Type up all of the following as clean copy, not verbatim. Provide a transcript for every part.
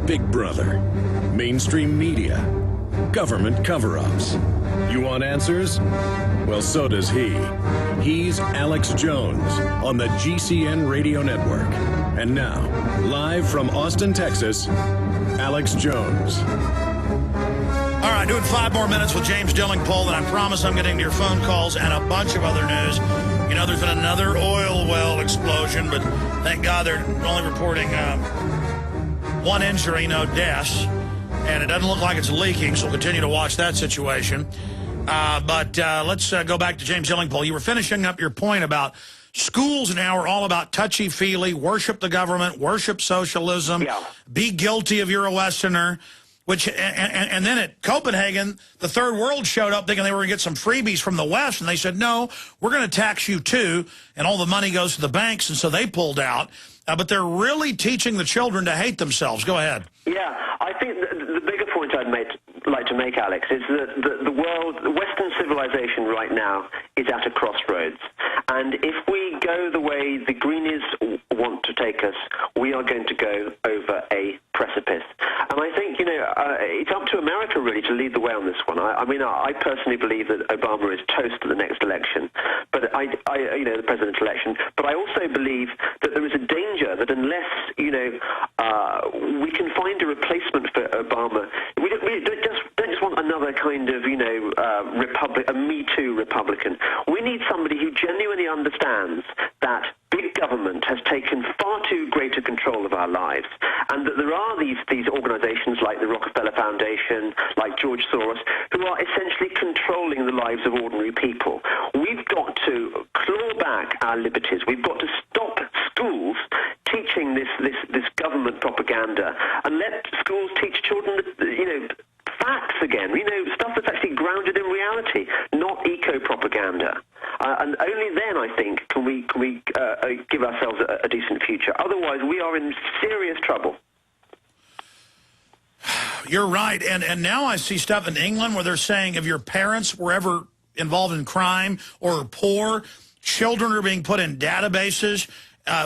Big Brother, mainstream media, government cover-ups. You want answers? Well, so does he. He's Alex Jones on the GCN Radio Network. And now, live from Austin, Texas, Alex Jones. All right, doing 5 more minutes with James Delingpole, and I promise I'm getting to your phone calls and a bunch of other news. You know, there's been another oil well explosion, but thank God they're only reporting 1 injury, no deaths. And it doesn't look like it's leaking, so we'll continue to watch that situation. But let's go back to James Delingpole. You were finishing up your point about schools now are all about touchy-feely, worship the government, worship socialism, be guilty if you're a Westerner. And then at Copenhagen, the third world showed up thinking they were going to get some freebies from the West, and they said, no, we're going to tax you too, and all the money goes to the banks, and so they pulled out. But they're really teaching the children to hate themselves. Go ahead. Yeah, I think the bigger point I'd like to make, Alex, is that the world, the Western civilization right now is at a crossroads. And if we go the way the Greenies want to take us, we are going to go over a precipice. And I think, you know, it's up to America, really, to lead the way on this one. I mean, I personally believe that Obama is toast at the next election, but you know, the president's election. But I also believe that there is a danger that unless, you know, we can find a replacement for Obama, we don't just want another kind of, you know, a Me Too Republican. We need somebody who genuinely understands that big government has taken far too great a control of our lives, and that there are these organizations like the Rockefeller Foundation, like George Soros, who are essentially controlling the lives of ordinary people. We've got to claw back our liberties. We've got to stop schools teaching this government propaganda and let schools teach children, you know, facts again, you know, stuff that's actually grounded in reality, not eco-propaganda. And only then, I think, can we give ourselves a decent future. Otherwise, we are in serious trouble. You're right. And now I see stuff in England where they're saying if your parents were ever involved in crime or poor, children are being put in databases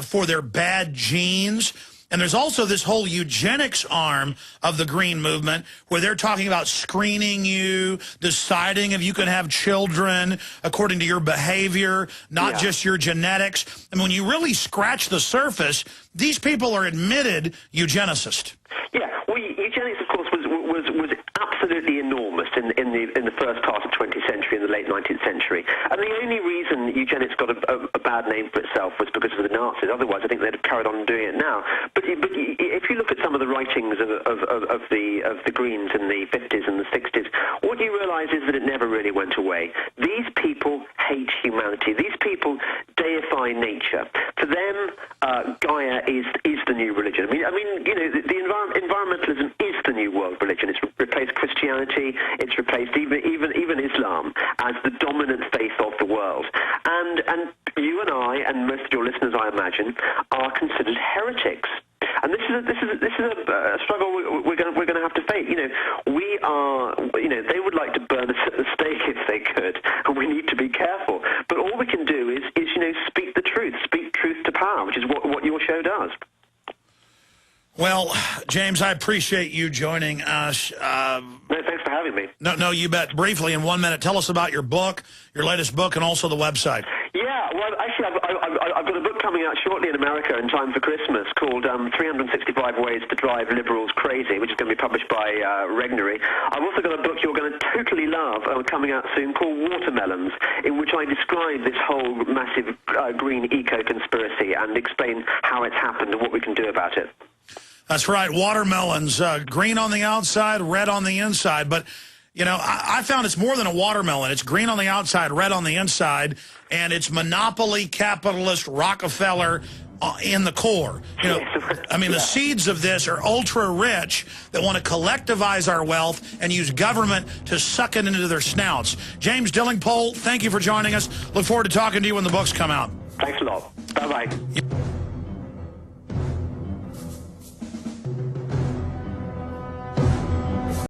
for their bad genes. And there's also this whole eugenics arm of the Green movement where they're talking about screening you, deciding if you can have children according to your behavior, not just your genetics. And when you really scratch the surface, these people are admitted eugenicists. Yeah, well, eugenics, of course, was absolutely enormous in the first part of the 20th century and the late 19th century. And the only reason eugenics got a bad name for itself was because of the Nazis. Otherwise, I think they'd have carried on doing it now. But if you look at some of the writings of the Greens in the 50s and the 60s, what you realise is that it never really went away. These people hate humanity. These people deify nature. For them, Gaia is the new religion. I mean, you know, the environmentalism is the new world religion. It's replaced Christianity. It's replaced even Islam as the dominant faith of the world. And you and I, and most of your listeners, I imagine, are considered heretics. And this is a struggle we're going to have to face. You know, we are. You know, they would like to burn us at the stake if they could, and we need to be careful. But all we can do is you know, speak the truth, speak truth to power, which is what your show does. Well, James, I appreciate you joining us. No, thanks for having me. No, you bet. Briefly, in 1 minute, tell us about your book, your latest book, and also the website. Yeah, well, actually, I've got a book coming out shortly in America in time for Christmas called 365 Ways to Drive Liberals Crazy, which is going to be published by Regnery. I've also got a book you're going to totally love coming out soon called Watermelons, in which I describe this whole massive green eco-conspiracy and explain how it's happened and what we can do about it. That's right. Watermelons, green on the outside, red on the inside. But, you know, I found it's more than a watermelon. It's green on the outside, red on the inside, and it's monopoly, capitalist, Rockefeller in the core. You know, I mean, the seeds of this are ultra-rich that want to collectivize our wealth and use government to suck it into their snouts. James Delingpole, thank you for joining us. Look forward to talking to you when the books come out. Thanks a lot. Bye-bye.